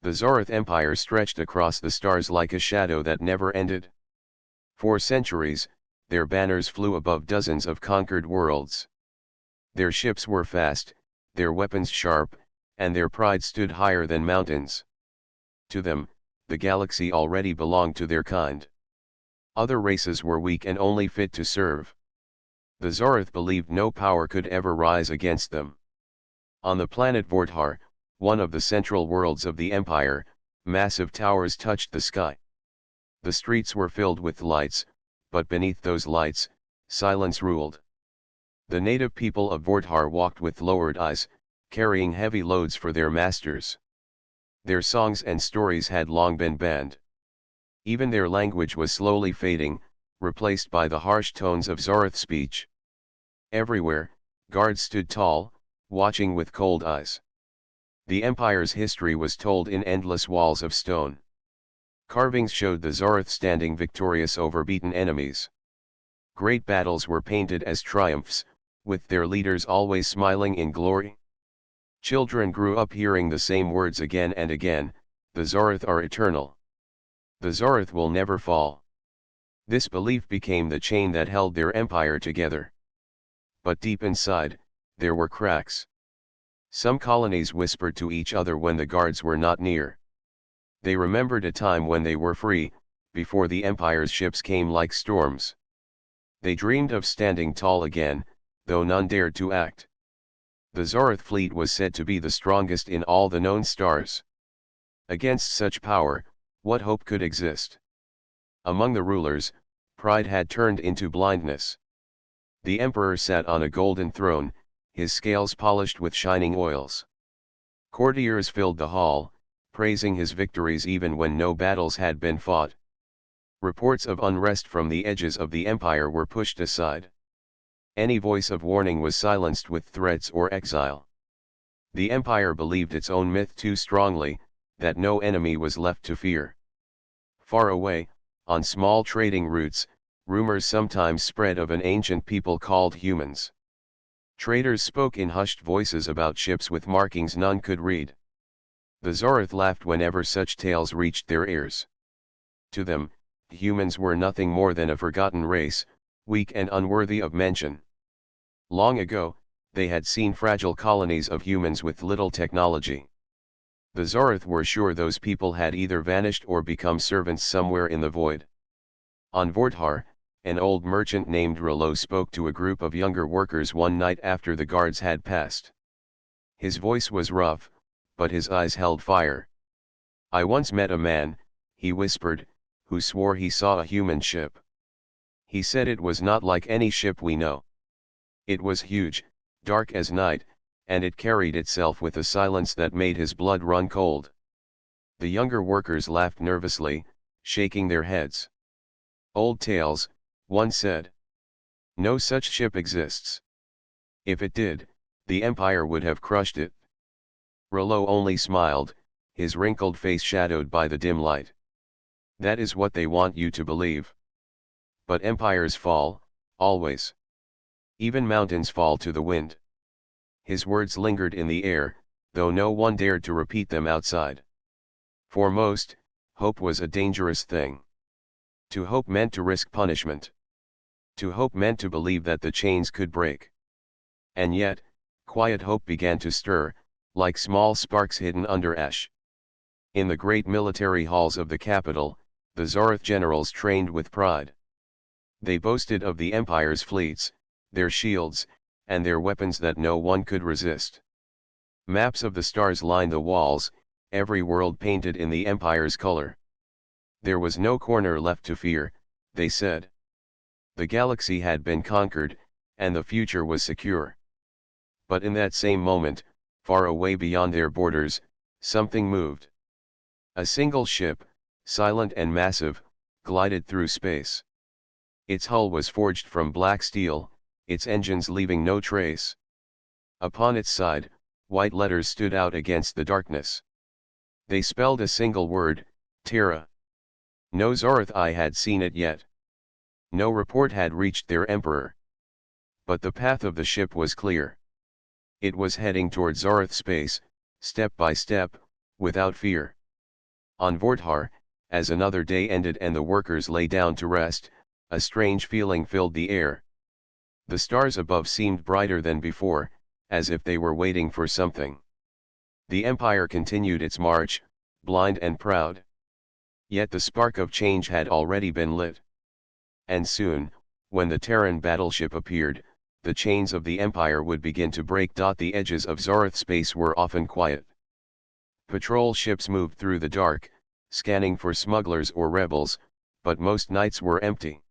The Zoroth Empire stretched across the stars like a shadow that never ended. For centuries, their banners flew above dozens of conquered worlds. Their ships were fast, their weapons sharp, and their pride stood higher than mountains. To them, the galaxy already belonged to their kind. Other races were weak and only fit to serve. The Zoroth believed no power could ever rise against them. On the planet Vorthar, one of the central worlds of the Empire, massive towers touched the sky. The streets were filled with lights, but beneath those lights, silence ruled. The native people of Vorthar walked with lowered eyes, carrying heavy loads for their masters. Their songs and stories had long been banned. Even their language was slowly fading, replaced by the harsh tones of Zoroth speech. Everywhere, guards stood tall, watching with cold eyes. The Empire's history was told in endless walls of stone. Carvings showed the Zoroth standing victorious over beaten enemies. Great battles were painted as triumphs, with their leaders always smiling in glory. Children grew up hearing the same words again and again, "The Zoroth are eternal. The Zoroth will never fall." This belief became the chain that held their empire together. But deep inside, there were cracks. Some colonies whispered to each other when the guards were not near. They remembered a time when they were free, before the Empire's ships came like storms. They dreamed of standing tall again, though none dared to act. The Zoroth fleet was said to be the strongest in all the known stars. Against such power, what hope could exist? Among the rulers, pride had turned into blindness. The emperor sat on a golden throne, his scales polished with shining oils. Courtiers filled the hall, praising his victories even when no battles had been fought. Reports of unrest from the edges of the empire were pushed aside. Any voice of warning was silenced with threats or exile. The empire believed its own myth too strongly, that no enemy was left to fear. Far away, on small trading routes, rumors sometimes spread of an ancient people called humans. Traders spoke in hushed voices about ships with markings none could read. The Zoroth laughed whenever such tales reached their ears. To them, humans were nothing more than a forgotten race, weak and unworthy of mention. Long ago, they had seen fragile colonies of humans with little technology. The Zoroth were sure those people had either vanished or become servants somewhere in the void. On Vorthar, an old merchant named Rollo spoke to a group of younger workers one night after the guards had passed. His voice was rough, but his eyes held fire. "I once met a man," he whispered, "who swore he saw a human ship. He said it was not like any ship we know. It was huge, dark as night, and it carried itself with a silence that made his blood run cold." The younger workers laughed nervously, shaking their heads. "Old tales," one said. "No such ship exists. If it did, the Empire would have crushed it." Rollo only smiled, his wrinkled face shadowed by the dim light. "That is what they want you to believe. But empires fall, always. Even mountains fall to the wind." His words lingered in the air, though no one dared to repeat them outside. For most, hope was a dangerous thing. To hope meant to risk punishment. To hope meant to believe that the chains could break. And yet, quiet hope began to stir, like small sparks hidden under ash. In the great military halls of the capital, the Zoroth generals trained with pride. They boasted of the Empire's fleets, their shields, and their weapons that no one could resist. Maps of the stars lined the walls, every world painted in the Empire's color. There was no corner left to fear, they said. The galaxy had been conquered, and the future was secure. But in that same moment, far away beyond their borders, something moved. A single ship, silent and massive, glided through space. Its hull was forged from black steel, its engines leaving no trace. Upon its side, white letters stood out against the darkness. They spelled a single word, Terra. No Zoroth eye had seen it yet. No report had reached their emperor. But the path of the ship was clear. It was heading toward Zoroth space, step by step, without fear. On Vorthar, as another day ended and the workers lay down to rest, a strange feeling filled the air. The stars above seemed brighter than before, as if they were waiting for something. The Empire continued its march, blind and proud. Yet the spark of change had already been lit. And soon, when the Terran battleship appeared, the chains of the Empire would begin to break. The edges of Zareth space were often quiet. Patrol ships moved through the dark, scanning for smugglers or rebels, but most nights were empty.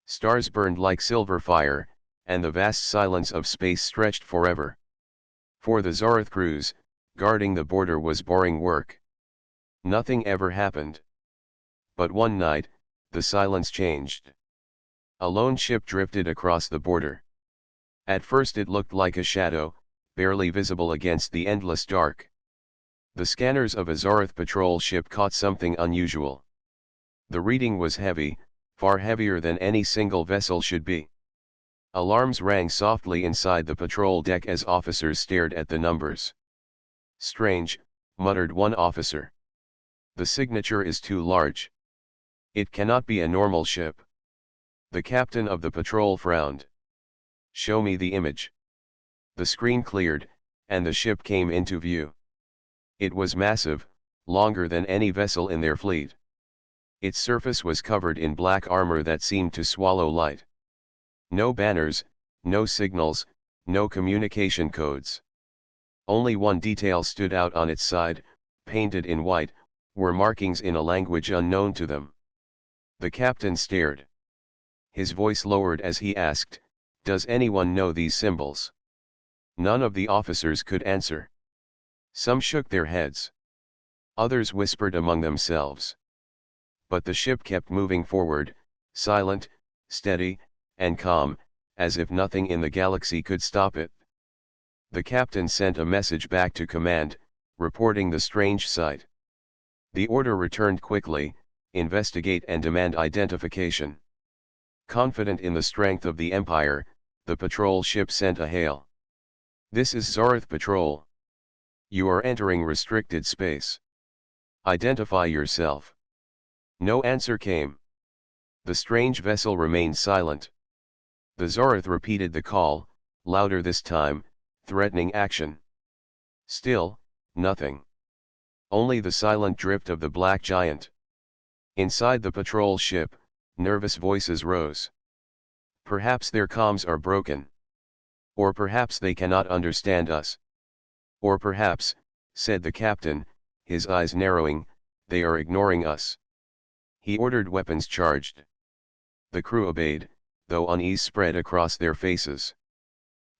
Stars burned like silver fire, and the vast silence of space stretched forever. For the Zareth crews, guarding the border was boring work. Nothing ever happened. But one night, the silence changed. A lone ship drifted across the border. At first it looked like a shadow, barely visible against the endless dark. The scanners of a Zareth patrol ship caught something unusual. The reading was heavy, far heavier than any single vessel should be. Alarms rang softly inside the patrol deck as officers stared at the numbers. "Strange," muttered one officer. "The signature is too large. It cannot be a normal ship." The captain of the patrol frowned. "Show me the image." The screen cleared, and the ship came into view. It was massive, longer than any vessel in their fleet. Its surface was covered in black armor that seemed to swallow light. No banners, no signals, no communication codes. Only one detail stood out on its side, painted in white, were markings in a language unknown to them. The captain stared. His voice lowered as he asked, "Does anyone know these symbols?" None of the officers could answer. Some shook their heads. Others whispered among themselves. But the ship kept moving forward, silent, steady, and calm, as if nothing in the galaxy could stop it. The captain sent a message back to command, reporting the strange sight. The order returned quickly: investigate and demand identification. Confident in the strength of the Empire, the patrol ship sent a hail. "This is Zareth Patrol. You are entering restricted space. Identify yourself." No answer came. The strange vessel remained silent. The Zareth repeated the call, louder this time, threatening action. Still, nothing. Only the silent drift of the black giant. Inside the patrol ship, nervous voices rose. "Perhaps their comms are broken. Or perhaps they cannot understand us. Or perhaps," said the captain, his eyes narrowing, "they are ignoring us." He ordered weapons charged. The crew obeyed, though unease spread across their faces.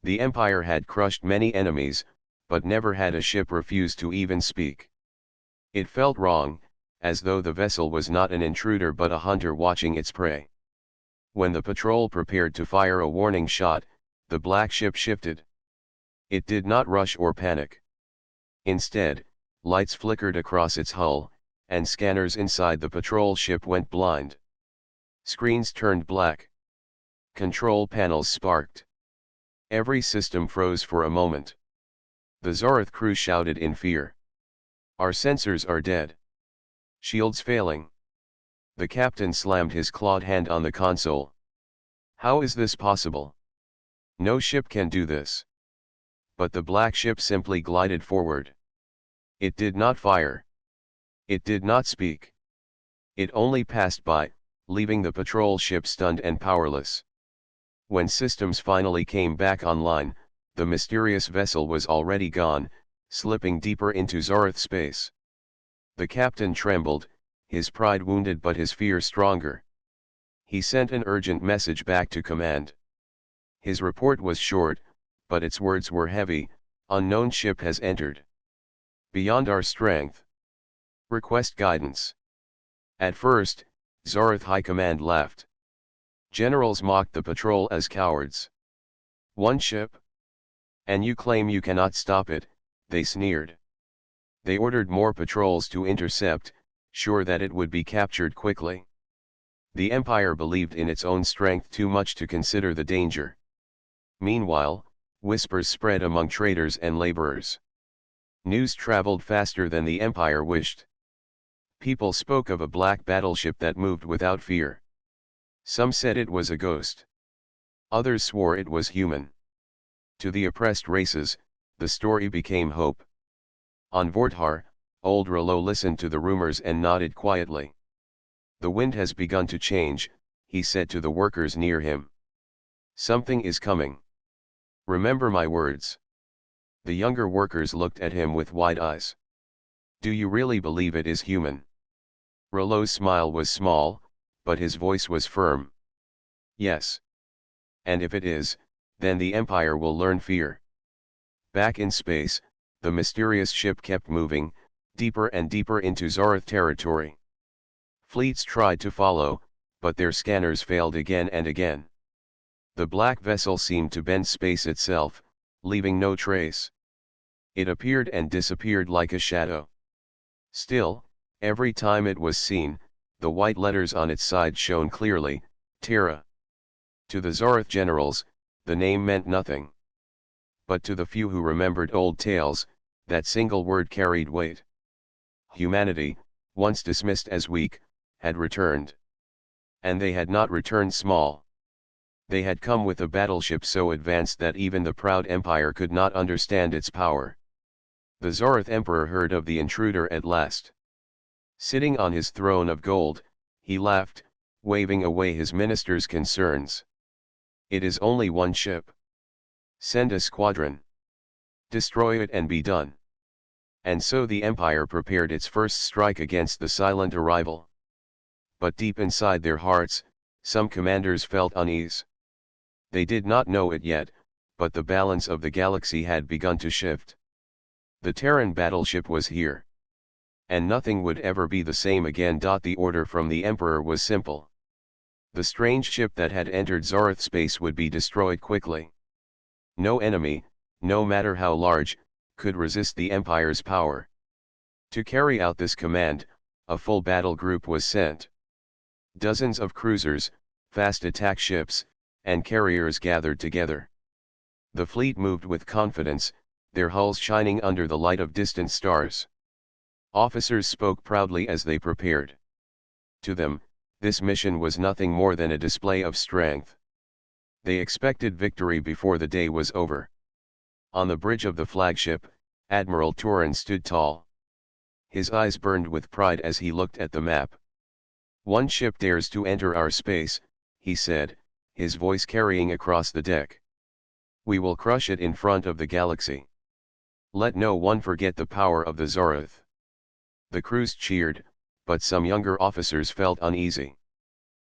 The Empire had crushed many enemies, but never had a ship refuse to even speak. It felt wrong, as though the vessel was not an intruder but a hunter watching its prey. When the patrol prepared to fire a warning shot, the black ship shifted. It did not rush or panic. Instead, lights flickered across its hull, and scanners inside the patrol ship went blind. Screens turned black. Control panels sparked. Every system froze for a moment. The Zareth crew shouted in fear. "Our sensors are dead. Shields failing." The captain slammed his clawed hand on the console. "How is this possible? No ship can do this." But the black ship simply glided forward. It did not fire. It did not speak. It only passed by, leaving the patrol ship stunned and powerless. When systems finally came back online, the mysterious vessel was already gone, slipping deeper into Zareth space. The captain trembled, his pride wounded but his fear stronger. He sent an urgent message back to command. His report was short, but its words were heavy: "Unknown ship has entered. Beyond our strength. Request guidance." At first, Zareth High Command laughed. Generals mocked the patrol as cowards. "One ship? And you claim you cannot stop it," they sneered. They ordered more patrols to intercept, sure that it would be captured quickly. The Empire believed in its own strength too much to consider the danger. Meanwhile, whispers spread among traders and laborers. News traveled faster than the Empire wished. People spoke of a black battleship that moved without fear. Some said it was a ghost. Others swore it was human. To the oppressed races, the story became hope. On Vorthar, old Rollo listened to the rumors and nodded quietly. The wind has begun to change, he said to the workers near him. Something is coming. Remember my words. The younger workers looked at him with wide eyes. Do you really believe it is human? Rollo's smile was small, but his voice was firm. Yes. And if it is, then the Empire will learn fear. Back in space, the mysterious ship kept moving, deeper and deeper into Zarath territory. Fleets tried to follow, but their scanners failed again and again. The black vessel seemed to bend space itself, leaving no trace. It appeared and disappeared like a shadow. Still, every time it was seen, the white letters on its side shone clearly, Terra. To the Zarath generals, the name meant nothing. But to the few who remembered old tales, that single word carried weight. Humanity, once dismissed as weak, had returned. And they had not returned small. They had come with a battleship so advanced that even the proud empire could not understand its power. The Zarath emperor heard of the intruder at last. Sitting on his throne of gold, he laughed, waving away his minister's concerns. It is only one ship. Send a squadron. Destroy it and be done. And so the empire prepared its first strike against the silent arrival. But deep inside their hearts, some commanders felt unease. They did not know it yet, but the balance of the galaxy had begun to shift. The Terran battleship was here. And nothing would ever be the same again. The order from the Emperor was simple. The strange ship that had entered Zarath space would be destroyed quickly. No enemy, no matter how large, could resist the Empire's power. To carry out this command, a full battle group was sent. Dozens of cruisers, fast attack ships, and carriers gathered together. The fleet moved with confidence, their hulls shining under the light of distant stars. Officers spoke proudly as they prepared. To them, this mission was nothing more than a display of strength. They expected victory before the day was over. On the bridge of the flagship, Admiral Turin stood tall. His eyes burned with pride as he looked at the map. One ship dares to enter our space, he said, his voice carrying across the deck. We will crush it in front of the galaxy. Let no one forget the power of the Zarath. The crews cheered, but some younger officers felt uneasy.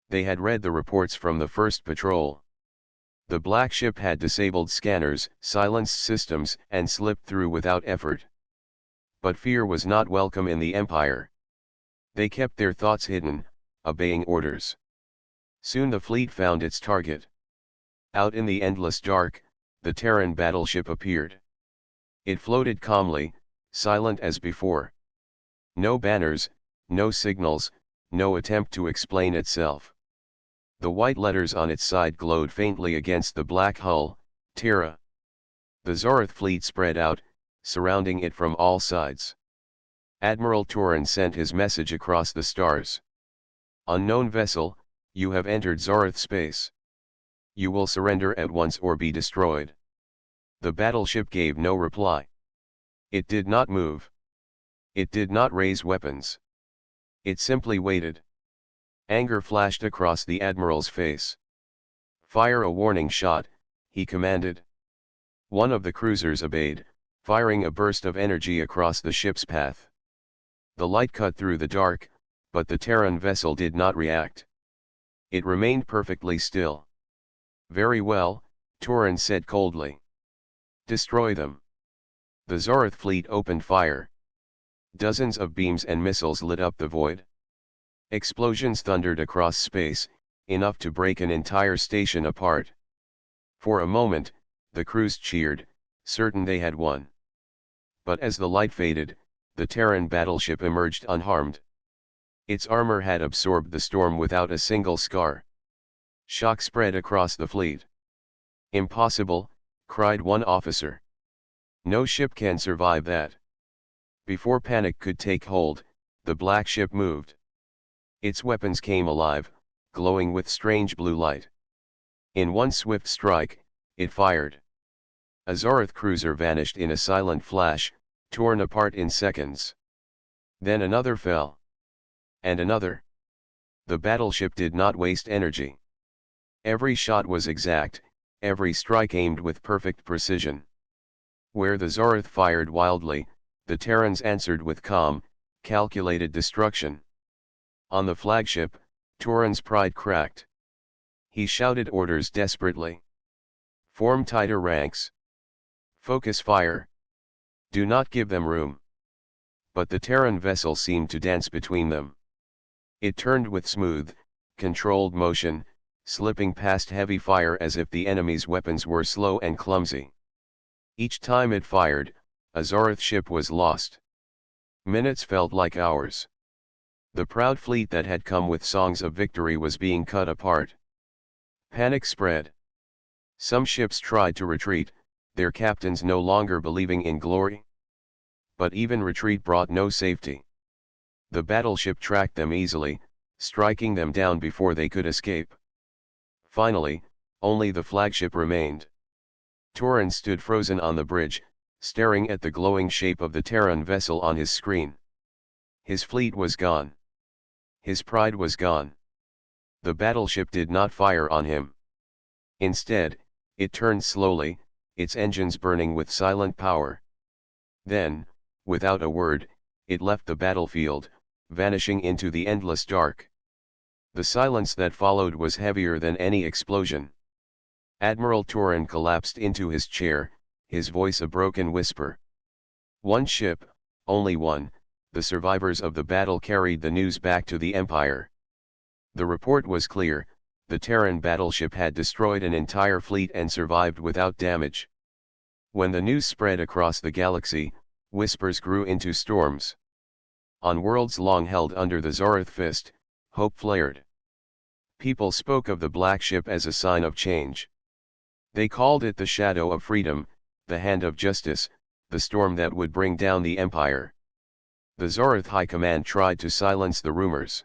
They had read the reports from the first patrol. The black ship had disabled scanners, silenced systems, and slipped through without effort. But fear was not welcome in the Empire. They kept their thoughts hidden, obeying orders. Soon the fleet found its target. Out in the endless dark, the Terran battleship appeared. It floated calmly, silent as before. No banners, no signals, no attempt to explain itself. The white letters on its side glowed faintly against the black hull, Terra. The Zarath fleet spread out, surrounding it from all sides. Admiral Turin sent his message across the stars. Unknown vessel, you have entered Zarath space. You will surrender at once or be destroyed. The battleship gave no reply. It did not move. It did not raise weapons. It simply waited. Anger flashed across the admiral's face. Fire a warning shot, he commanded. One of the cruisers obeyed, firing a burst of energy across the ship's path. The light cut through the dark, but the Terran vessel did not react. It remained perfectly still. Very well, Turin said coldly. Destroy them. The Zarath fleet opened fire. Dozens of beams and missiles lit up the void. Explosions thundered across space, enough to break an entire station apart. For a moment, the crews cheered, certain they had won. But as the light faded, the Terran battleship emerged unharmed. Its armor had absorbed the storm without a single scar. Shock spread across the fleet. Impossible, cried one officer. No ship can survive that. Before panic could take hold, the black ship moved. Its weapons came alive, glowing with strange blue light. In one swift strike, it fired. A Zarath cruiser vanished in a silent flash, torn apart in seconds. Then another fell. And another. The battleship did not waste energy. Every shot was exact, every strike aimed with perfect precision. Where the Zarath fired wildly, the Terrans answered with calm, calculated destruction. On the flagship, Turan's pride cracked. He shouted orders desperately. Form tighter ranks. Focus fire. Do not give them room. But the Terran vessel seemed to dance between them. It turned with smooth, controlled motion, slipping past heavy fire as if the enemy's weapons were slow and clumsy. Each time it fired, a Zarath ship was lost. Minutes felt like hours. The proud fleet that had come with songs of victory was being cut apart. Panic spread. Some ships tried to retreat, their captains no longer believing in glory. But even retreat brought no safety. The battleship tracked them easily, striking them down before they could escape. Finally, only the flagship remained. Turan stood frozen on the bridge, staring at the glowing shape of the Terran vessel on his screen. His fleet was gone. His pride was gone. The battleship did not fire on him. Instead, it turned slowly, its engines burning with silent power. Then, without a word, it left the battlefield, vanishing into the endless dark. The silence that followed was heavier than any explosion. Admiral Turan collapsed into his chair, his voice a broken whisper. One ship, only one, the survivors of the battle carried the news back to the Empire. The report was clear, the Terran battleship had destroyed an entire fleet and survived without damage. When the news spread across the galaxy, whispers grew into storms. On worlds long held under the Zarath fist, hope flared. People spoke of the black ship as a sign of change. They called it the shadow of freedom, the hand of justice, the storm that would bring down the Empire. The Zarath High Command tried to silence the rumors.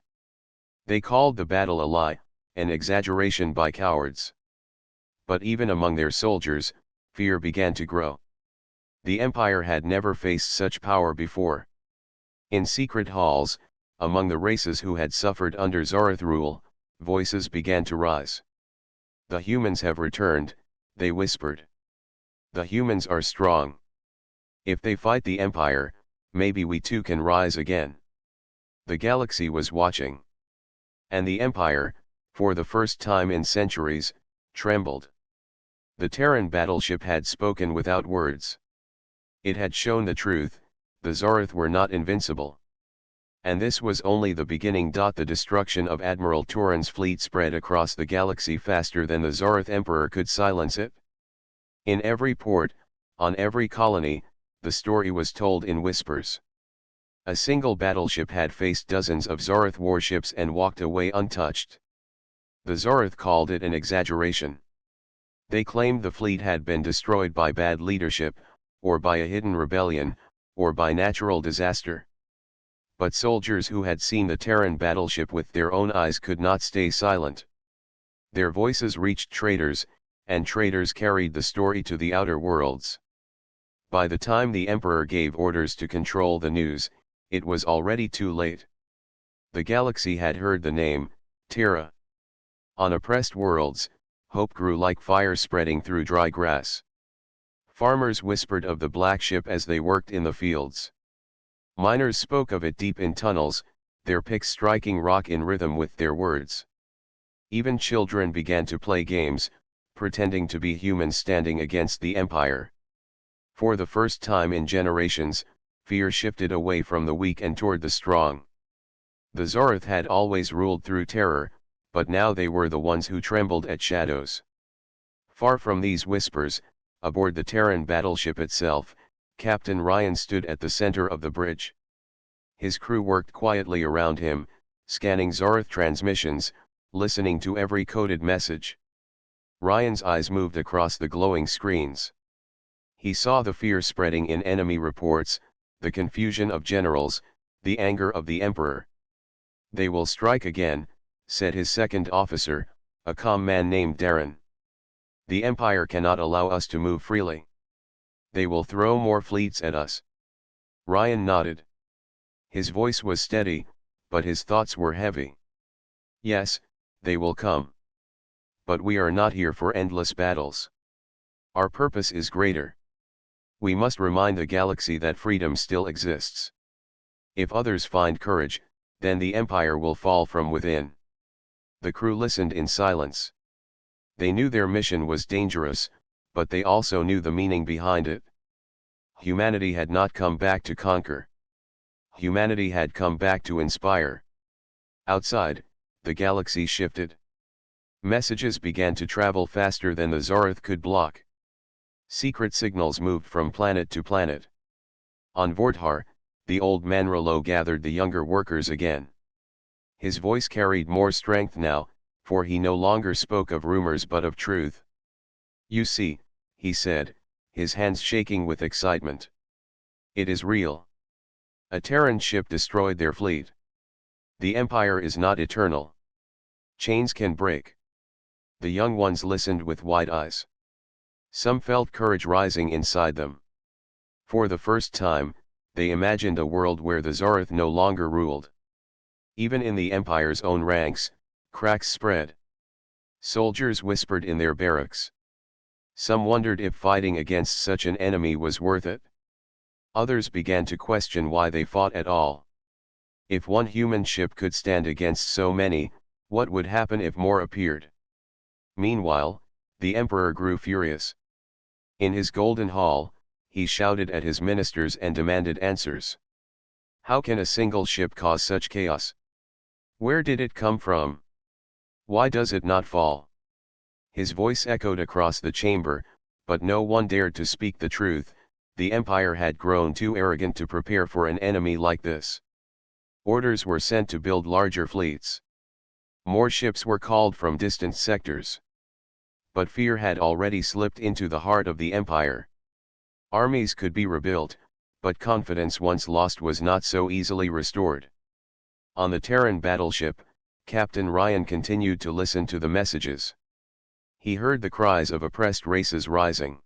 They called the battle a lie, an exaggeration by cowards. But even among their soldiers, fear began to grow. The Empire had never faced such power before. In secret halls, among the races who had suffered under Zarath rule, voices began to rise. The humans have returned, they whispered. The humans are strong. If they fight the Empire, maybe we too can rise again. The galaxy was watching. And the Empire, for the first time in centuries, trembled. The Terran battleship had spoken without words. It had shown the truth, the Zarath were not invincible. And this was only the beginning. The destruction of Admiral Turan's fleet spread across the galaxy faster than the Zarath Emperor could silence it. In every port, on every colony, the story was told in whispers. A single battleship had faced dozens of Zarath warships and walked away untouched. The Zarath called it an exaggeration. They claimed the fleet had been destroyed by bad leadership, or by a hidden rebellion, or by natural disaster. But soldiers who had seen the Terran battleship with their own eyes could not stay silent. Their voices reached traders, and traders carried the story to the outer worlds. By the time the Emperor gave orders to control the news, it was already too late. The galaxy had heard the name, Terra. On oppressed worlds, hope grew like fire spreading through dry grass. Farmers whispered of the black ship as they worked in the fields. Miners spoke of it deep in tunnels, their picks striking rock in rhythm with their words. Even children began to play games, pretending to be humans standing against the Empire. For the first time in generations, fear shifted away from the weak and toward the strong. The Zarath had always ruled through terror, but now they were the ones who trembled at shadows. Far from these whispers, aboard the Terran battleship itself, Captain Ryan stood at the center of the bridge. His crew worked quietly around him, scanning Zarath transmissions, listening to every coded message. Ryan's eyes moved across the glowing screens. He saw the fear spreading in enemy reports, the confusion of generals, The anger of the emperor. They will strike again, said his second officer, a calm man named Darren. The empire cannot allow us to move freely. They will throw more fleets at us. Ryan nodded. His voice was steady, but his thoughts were heavy. Yes, they will come. But we are not here for endless battles. Our purpose is greater. We must remind the galaxy that freedom still exists. If others find courage, then the empire will fall from within. The crew listened in silence. They knew their mission was dangerous, but they also knew the meaning behind it. Humanity had not come back to conquer. Humanity had come back to inspire. Outside, the galaxy shifted. Messages began to travel faster than the Zarath could block. Secret signals moved from planet to planet. On Vorthar, the old Manrolo gathered the younger workers again. His voice carried more strength now, for he no longer spoke of rumors but of truth. You see, he said, his hands shaking with excitement. It is real. A Terran ship destroyed their fleet. The Empire is not eternal. Chains can break. The young ones listened with wide eyes. Some felt courage rising inside them. For the first time, they imagined a world where the Zarath no longer ruled. Even in the Empire's own ranks, cracks spread. Soldiers whispered in their barracks. Some wondered if fighting against such an enemy was worth it. Others began to question why they fought at all. If one human ship could stand against so many, what would happen if more appeared? Meanwhile, the emperor grew furious. In his golden hall, he shouted at his ministers and demanded answers. How can a single ship cause such chaos? Where did it come from? Why does it not fall? His voice echoed across the chamber, but no one dared to speak the truth. The empire had grown too arrogant to prepare for an enemy like this. Orders were sent to build larger fleets. More ships were called from distant sectors. But fear had already slipped into the heart of the empire. Armies could be rebuilt, but confidence once lost was not so easily restored. On the Terran battleship, Captain Ryan continued to listen to the messages. He heard the cries of oppressed races rising.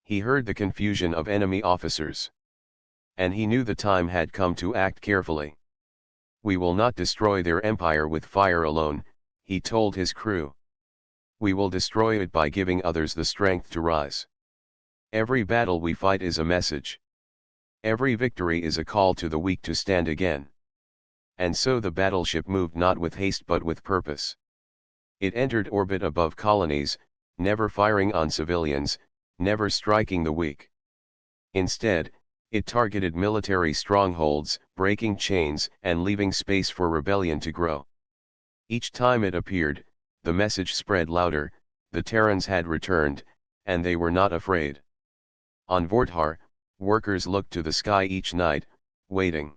He heard the confusion of enemy officers. And he knew the time had come to act carefully. We will not destroy their empire with fire alone, he told his crew. We will destroy it by giving others the strength to rise. Every battle we fight is a message. Every victory is a call to the weak to stand again. And so the battleship moved not with haste but with purpose. It entered orbit above colonies, never firing on civilians, never striking the weak. Instead, it targeted military strongholds, breaking chains and leaving space for rebellion to grow. Each time it appeared, the message spread louder, the Terrans had returned, and they were not afraid. On Vorthar, workers looked to the sky each night, waiting.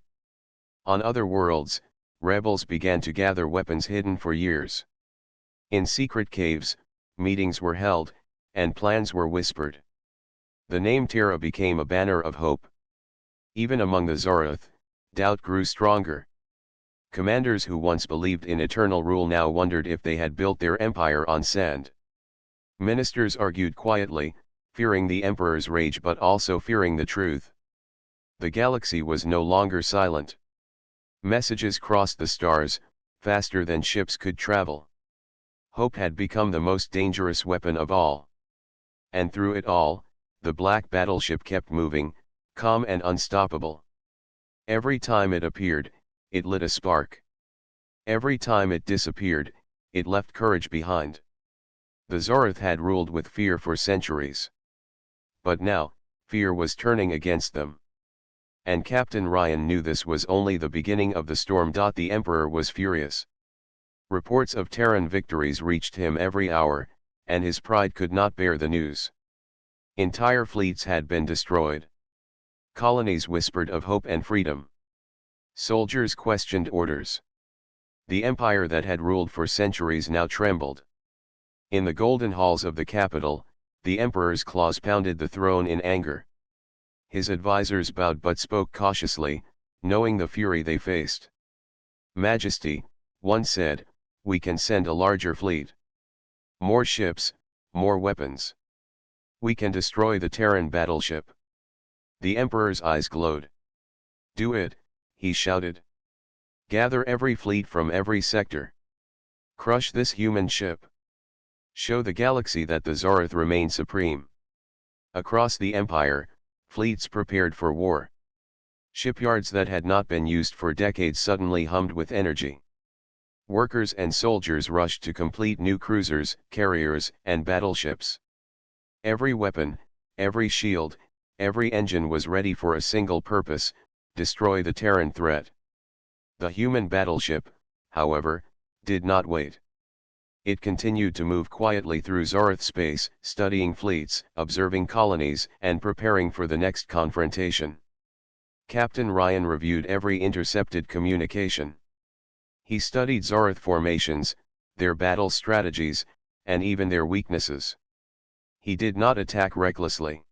On other worlds, rebels began to gather weapons hidden for years. In secret caves, meetings were held, and plans were whispered. The name Terra became a banner of hope. Even among the Zarath, doubt grew stronger. Commanders who once believed in eternal rule now wondered if they had built their empire on sand. Ministers argued quietly, fearing the emperor's rage but also fearing the truth. The galaxy was no longer silent. Messages crossed the stars, faster than ships could travel. Hope had become the most dangerous weapon of all. And through it all, the black battleship kept moving, calm and unstoppable. Every time it appeared, it lit a spark. Every time it disappeared, it left courage behind. The Zarath had ruled with fear for centuries. But now, fear was turning against them. And Captain Ryan knew this was only the beginning of the storm. The Emperor was furious. Reports of Terran victories reached him every hour, and his pride could not bear the news. Entire fleets had been destroyed. Colonies whispered of hope and freedom. Soldiers questioned orders. The empire that had ruled for centuries now trembled. In the golden halls of the capital, the emperor's claws pounded the throne in anger. His advisors bowed but spoke cautiously, knowing the fury they faced. "Majesty," one said, "we can send a larger fleet. More ships, more weapons. We can destroy the Terran battleship." The Emperor's eyes glowed. "Do it," he shouted. "Gather every fleet from every sector. Crush this human ship. Show the galaxy that the Zarath remain supreme." Across the Empire, fleets prepared for war. Shipyards that had not been used for decades suddenly hummed with energy. Workers and soldiers rushed to complete new cruisers, carriers, and battleships. Every weapon, every shield, every engine was ready for a single purpose: destroy the Terran threat. The human battleship, however, did not wait. It continued to move quietly through Zarath space, studying fleets, observing colonies, and preparing for the next confrontation. Captain Ryan reviewed every intercepted communication. He studied Zarath formations, their battle strategies, and even their weaknesses. He did not attack recklessly.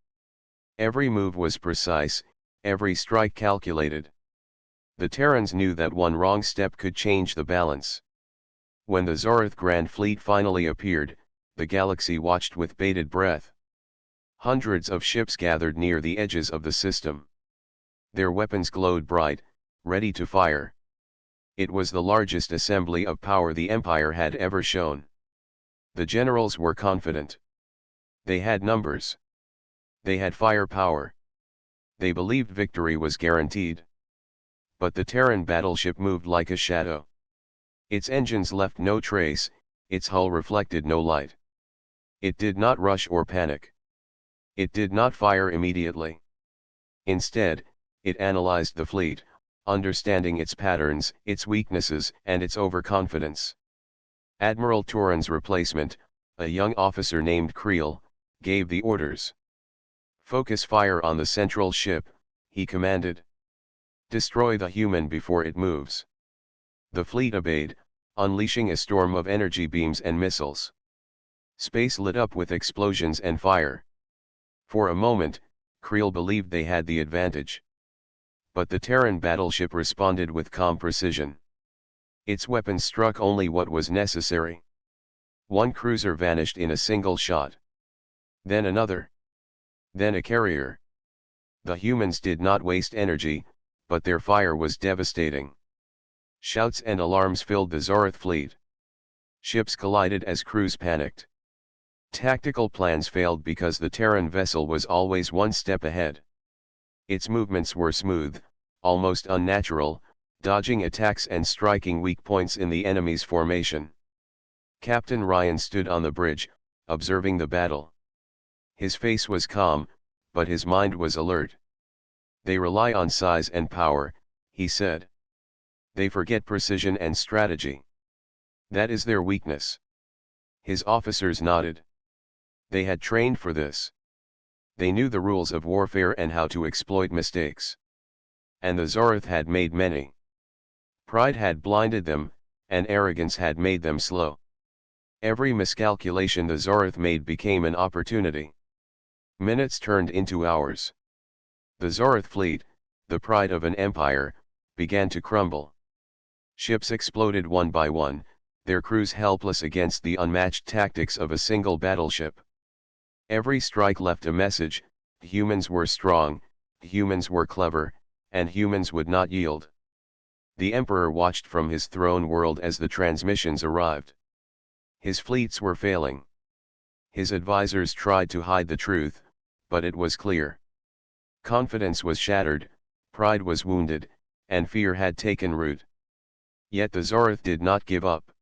Every move was precise, every strike calculated. The Terrans knew that one wrong step could change the balance. When the Zarath Grand Fleet finally appeared, the galaxy watched with bated breath. Hundreds of ships gathered near the edges of the system. Their weapons glowed bright, ready to fire. It was the largest assembly of power the Empire had ever shown. The generals were confident. They had numbers. They had firepower. They believed victory was guaranteed. But the Terran battleship moved like a shadow. Its engines left no trace, its hull reflected no light. It did not rush or panic. It did not fire immediately. Instead, it analyzed the fleet, understanding its patterns, its weaknesses, and its overconfidence. Admiral Turan's replacement, a young officer named Creel, gave the orders. "Focus fire on the central ship," he commanded. "Destroy the human before it moves." The fleet obeyed, unleashing a storm of energy beams and missiles. Space lit up with explosions and fire. For a moment, Creel believed they had the advantage. But the Terran battleship responded with calm precision. Its weapons struck only what was necessary. One cruiser vanished in a single shot. Then another. Then a carrier. The humans did not waste energy, but their fire was devastating. Shouts and alarms filled the Zarath fleet. Ships collided as crews panicked. Tactical plans failed because the Terran vessel was always one step ahead. Its movements were smooth, almost unnatural, dodging attacks and striking weak points in the enemy's formation. Captain Ryan stood on the bridge, observing the battle. His face was calm, but his mind was alert. "They rely on size and power," he said. "They forget precision and strategy. That is their weakness." His officers nodded. They had trained for this. They knew the rules of warfare and how to exploit mistakes. And the Zarath had made many. Pride had blinded them, and arrogance had made them slow. Every miscalculation the Zarath made became an opportunity. Minutes turned into hours. The Zarath fleet, the pride of an empire, began to crumble. Ships exploded one by one, their crews helpless against the unmatched tactics of a single battleship. Every strike left a message: humans were strong, humans were clever, and humans would not yield. The Emperor watched from his throne world as the transmissions arrived. His fleets were failing. His advisors tried to hide the truth, but it was clear. Confidence was shattered, pride was wounded, and fear had taken root. Yet the Zarath did not give up.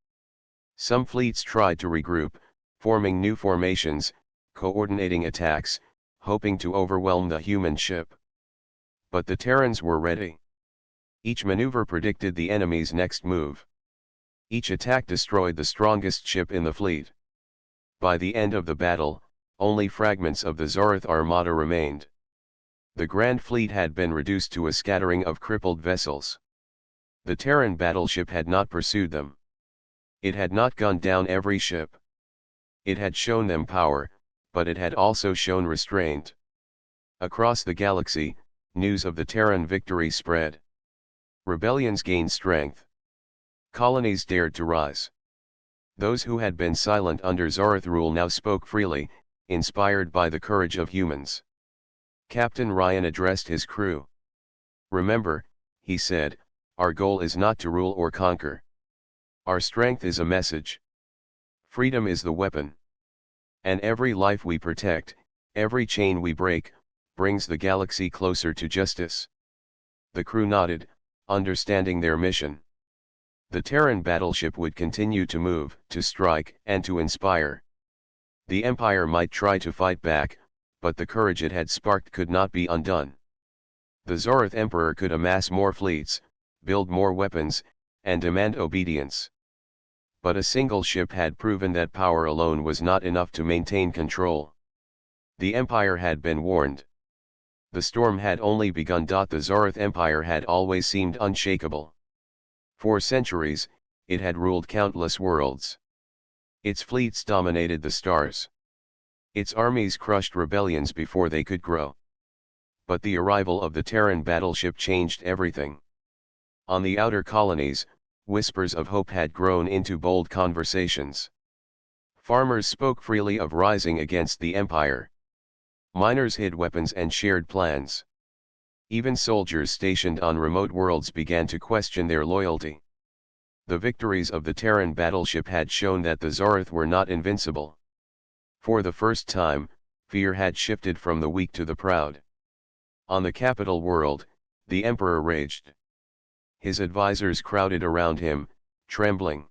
Some fleets tried to regroup, forming new formations, coordinating attacks, hoping to overwhelm the human ship. But the Terrans were ready. Each maneuver predicted the enemy's next move. Each attack destroyed the strongest ship in the fleet. By the end of the battle, only fragments of the Zarath armada remained. The Grand Fleet had been reduced to a scattering of crippled vessels. The Terran battleship had not pursued them. It had not gunned down every ship. It had shown them power, but it had also shown restraint. Across the galaxy, news of the Terran victory spread. Rebellions gained strength. Colonies dared to rise. Those who had been silent under Zarath rule now spoke freely, inspired by the courage of humans. Captain Ryan addressed his crew. "Remember," he said, "our goal is not to rule or conquer. Our strength is a message. Freedom is the weapon. And every life we protect, every chain we break, brings the galaxy closer to justice." The crew nodded, understanding their mission. The Terran battleship would continue to move, to strike, and to inspire. The Empire might try to fight back, but the courage it had sparked could not be undone. The Zarath Emperor could amass more fleets, build more weapons, and demand obedience. But a single ship had proven that power alone was not enough to maintain control. The Empire had been warned. The storm had only begun. The Zarath Empire had always seemed unshakable. For centuries, it had ruled countless worlds. Its fleets dominated the stars. Its armies crushed rebellions before they could grow. But the arrival of the Terran battleship changed everything. On the outer colonies, whispers of hope had grown into bold conversations. Farmers spoke freely of rising against the Empire. Miners hid weapons and shared plans. Even soldiers stationed on remote worlds began to question their loyalty. The victories of the Terran battleship had shown that the Zarath were not invincible. For the first time, fear had shifted from the weak to the proud. On the capital world, the Emperor raged. His advisors crowded around him, trembling.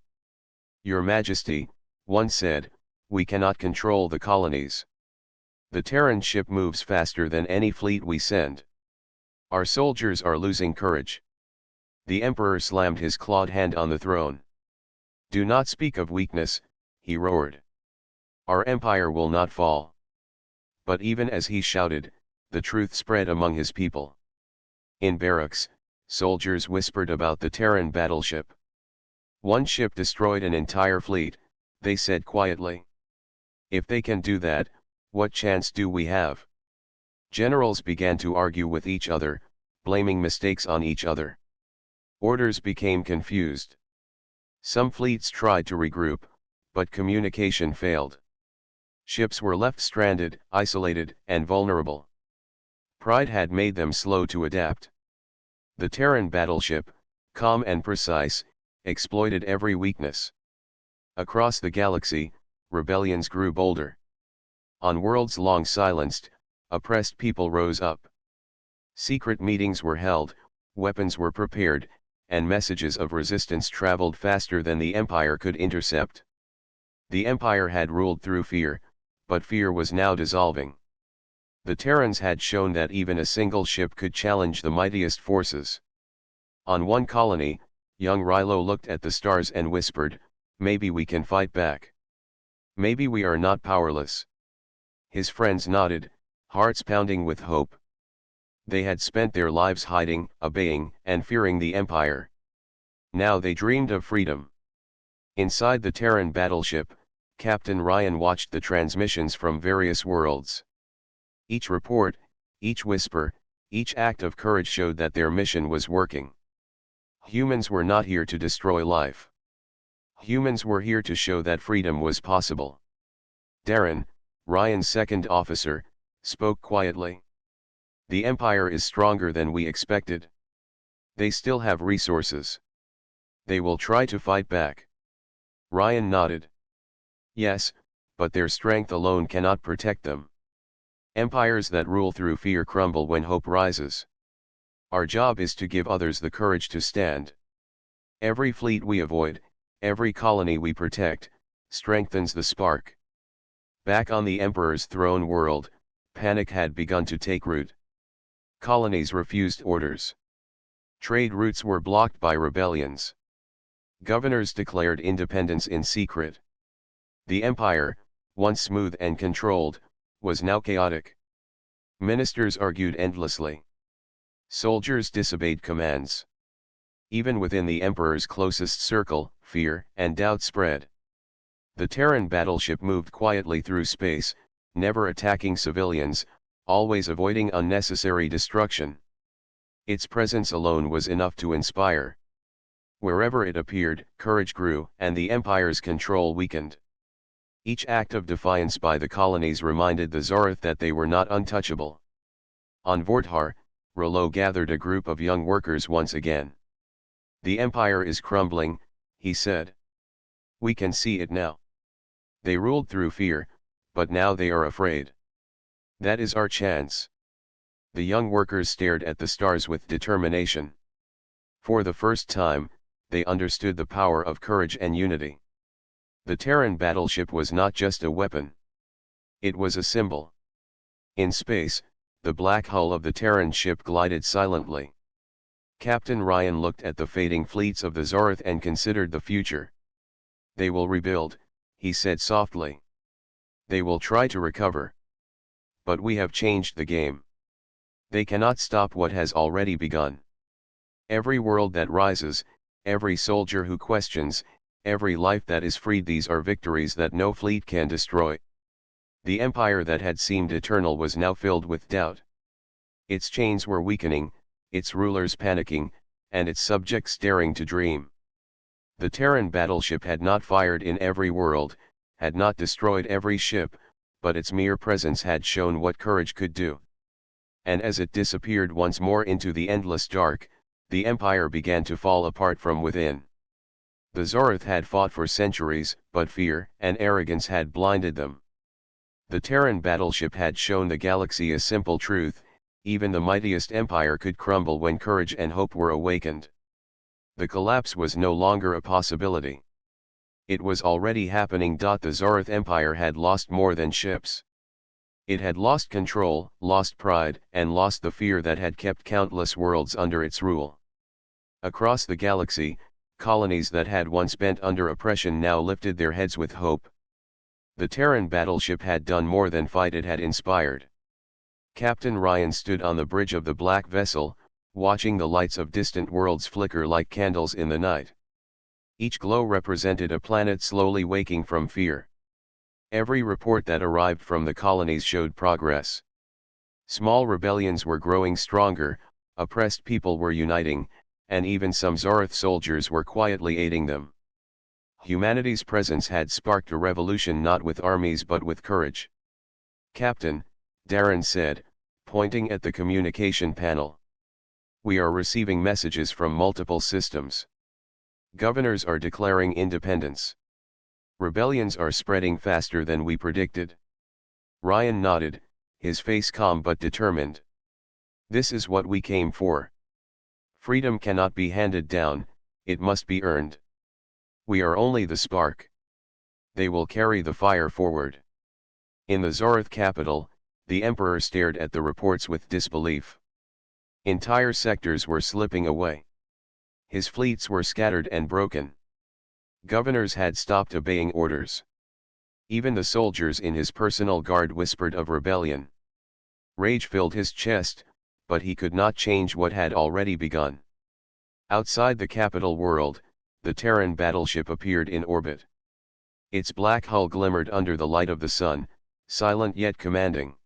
"Your Majesty," one said, "we cannot control the colonies. The Terran ship moves faster than any fleet we send. Our soldiers are losing courage." The Emperor slammed his clawed hand on the throne. "Do not speak of weakness," he roared. "Our empire will not fall." But even as he shouted, the truth spread among his people. In barracks, soldiers whispered about the Terran battleship. "One ship destroyed an entire fleet," they said quietly. "If they can do that, what chance do we have?" Generals began to argue with each other, blaming mistakes on each other. Orders became confused. Some fleets tried to regroup, but communication failed. Ships were left stranded, isolated, and vulnerable. Pride had made them slow to adapt. The Terran battleship, calm and precise, exploited every weakness. Across the galaxy, rebellions grew bolder. On worlds long silenced, oppressed people rose up. Secret meetings were held, weapons were prepared, and messages of resistance traveled faster than the Empire could intercept. The Empire had ruled through fear, but fear was now dissolving. The Terrans had shown that even a single ship could challenge the mightiest forces. On one colony, young Rilo looked at the stars and whispered, "Maybe we can fight back. Maybe we are not powerless." His friends nodded, hearts pounding with hope. They had spent their lives hiding, obeying, and fearing the Empire. Now they dreamed of freedom. Inside the Terran battleship, Captain Ryan watched the transmissions from various worlds. Each report, each whisper, each act of courage showed that their mission was working. Humans were not here to destroy life. Humans were here to show that freedom was possible. Darren, Ryan's second officer, spoke quietly. "The Empire is stronger than we expected. They still have resources. They will try to fight back." Ryan nodded. "Yes, but their strength alone cannot protect them. Empires that rule through fear crumble when hope rises. Our job is to give others the courage to stand. Every fleet we avoid, every colony we protect, strengthens the spark." Back on the Emperor's throne world, panic had begun to take root. Colonies refused orders. Trade routes were blocked by rebellions. Governors declared independence in secret. The Empire, once smooth and controlled, was now chaotic. Ministers argued endlessly. Soldiers disobeyed commands. Even within the Emperor's closest circle, fear and doubt spread. The Terran battleship moved quietly through space, never attacking civilians, always avoiding unnecessary destruction. Its presence alone was enough to inspire. Wherever it appeared, courage grew, and the Empire's control weakened. Each act of defiance by the colonies reminded the Zoroth that they were not untouchable. On Vorthar, Rollo gathered a group of young workers once again. "The Empire is crumbling," he said. "We can see it now. They ruled through fear, but now they are afraid. That is our chance." The young workers stared at the stars with determination. For the first time, they understood the power of courage and unity. The Terran battleship was not just a weapon. It was a symbol. In space, the black hull of the Terran ship glided silently. Captain Ryan looked at the fading fleets of the Zoroth and considered the future. "They will rebuild," he said softly. "They will try to recover. But we have changed the game. They cannot stop what has already begun. Every world that rises, every soldier who questions, every life that is freed, these are victories that no fleet can destroy." The empire that had seemed eternal was now filled with doubt. Its chains were weakening, its rulers panicking, and its subjects daring to dream. The Terran battleship had not fired in every world, had not destroyed every ship, but its mere presence had shown what courage could do. And as it disappeared once more into the endless dark, the empire began to fall apart from within. The Zoroth had fought for centuries, but fear and arrogance had blinded them. The Terran battleship had shown the galaxy a simple truth: even the mightiest empire could crumble when courage and hope were awakened. The collapse was no longer a possibility. It was already happening. The Zoroth Empire had lost more than ships. It had lost control, lost pride, and lost the fear that had kept countless worlds under its rule. Across the galaxy, colonies that had once bent under oppression now lifted their heads with hope. The Terran battleship had done more than fight, it had inspired. Captain Ryan stood on the bridge of the black vessel, watching the lights of distant worlds flicker like candles in the night. Each glow represented a planet slowly waking from fear. Every report that arrived from the colonies showed progress. Small rebellions were growing stronger, oppressed people were uniting, and even some Zoroth soldiers were quietly aiding them. Humanity's presence had sparked a revolution, not with armies but with courage. "Captain," Darren said, pointing at the communication panel. "We are receiving messages from multiple systems. Governors are declaring independence. Rebellions are spreading faster than we predicted." Ryan nodded, his face calm but determined. "This is what we came for. Freedom cannot be handed down, it must be earned. We are only the spark. They will carry the fire forward." In the Zoroth capital, the Emperor stared at the reports with disbelief. Entire sectors were slipping away. His fleets were scattered and broken. Governors had stopped obeying orders. Even the soldiers in his personal guard whispered of rebellion. Rage filled his chest, but he could not change what had already begun. Outside the capital world, the Terran battleship appeared in orbit. Its black hull glimmered under the light of the sun, silent yet commanding.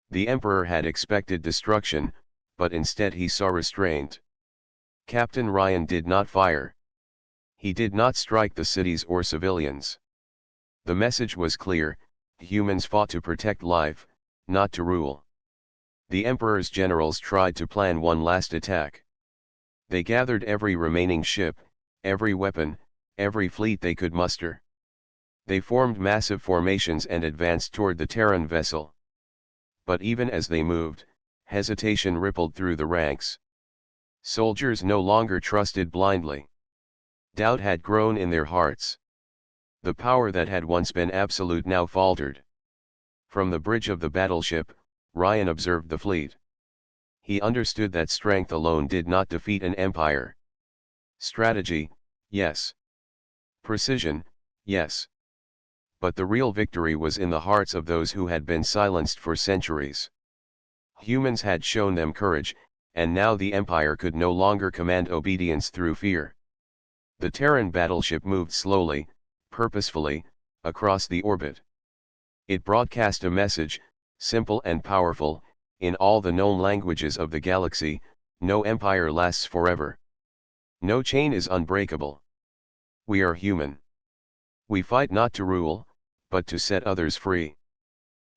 The Emperor had expected destruction, but instead he saw restraint. Captain Ryan did not fire. He did not strike the cities or civilians. The message was clear: humans fought to protect life, not to rule. The Emperor's generals tried to plan one last attack. They gathered every remaining ship, every weapon, every fleet they could muster. They formed massive formations and advanced toward the Terran vessel. But even as they moved, hesitation rippled through the ranks. Soldiers no longer trusted blindly. Doubt had grown in their hearts. The power that had once been absolute now faltered. From the bridge of the battleship, Ryan observed the fleet. He understood that strength alone did not defeat an empire. Strategy, yes. Precision, yes. But the real victory was in the hearts of those who had been silenced for centuries. Humans had shown them courage, and now the empire could no longer command obedience through fear. The Terran battleship moved slowly, purposefully, across the orbit. It broadcast a message, simple and powerful, in all the known languages of the galaxy: No empire lasts forever. No chain is unbreakable. We are human. We fight not to rule, but to set others free.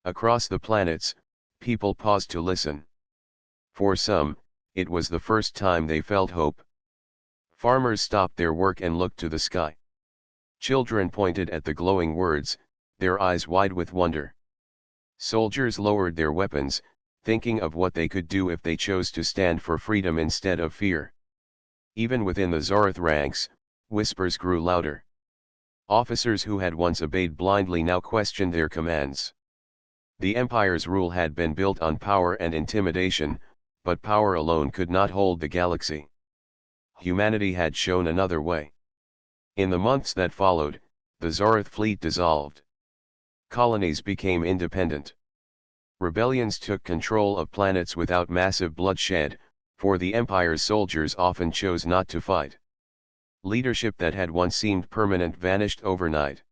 Across the planets, people paused to listen. For some, it was the first time they felt hope. Farmers stopped their work and looked to the sky. Children pointed at the glowing words, their eyes wide with wonder. Soldiers lowered their weapons, thinking of what they could do if they chose to stand for freedom instead of fear. Even within the Zarath ranks, whispers grew louder. Officers who had once obeyed blindly now questioned their commands. The Empire's rule had been built on power and intimidation, but power alone could not hold the galaxy. Humanity had shown another way. In the months that followed, the Zarath fleet dissolved. Colonies became independent. Rebellions took control of planets without massive bloodshed, for the Empire's soldiers often chose not to fight. Leadership that had once seemed permanent vanished overnight.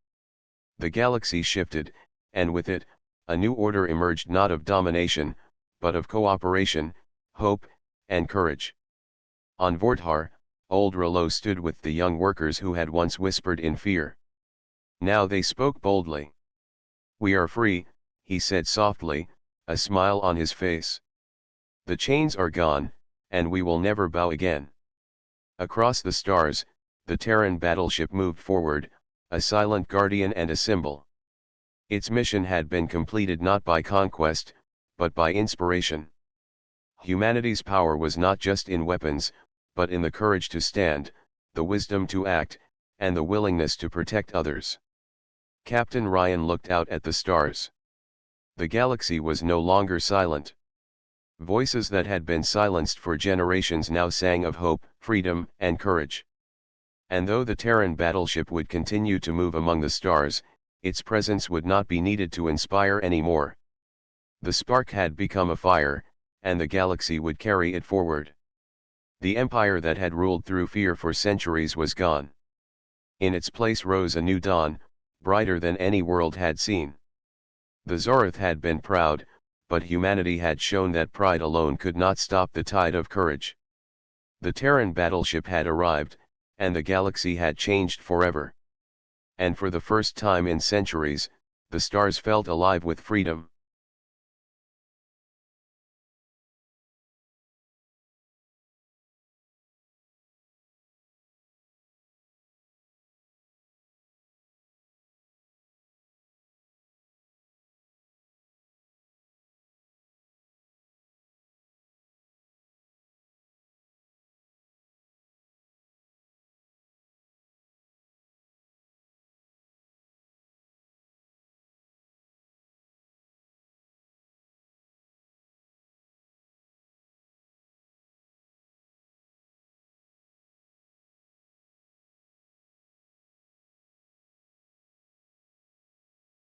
The galaxy shifted, and with it, a new order emerged, not of domination, but of cooperation, hope, and courage. On Vorthar, old Rollo stood with the young workers who had once whispered in fear. Now they spoke boldly. "We are free," he said softly, a smile on his face. "The chains are gone, and we will never bow again." Across the stars, the Terran battleship moved forward, a silent guardian and a symbol. Its mission had been completed not by conquest, but by inspiration. Humanity's power was not just in weapons, but in the courage to stand, the wisdom to act, and the willingness to protect others. Captain Ryan looked out at the stars. The galaxy was no longer silent. Voices that had been silenced for generations now sang of hope, freedom, and courage. And though the Terran battleship would continue to move among the stars, its presence would not be needed to inspire anymore. The spark had become a fire, and the galaxy would carry it forward. The empire that had ruled through fear for centuries was gone. In its place rose a new dawn, brighter than any world had seen. The Zarath had been proud, but humanity had shown that pride alone could not stop the tide of courage. The Terran battleship had arrived, and the galaxy had changed forever. And for the first time in centuries, the stars felt alive with freedom.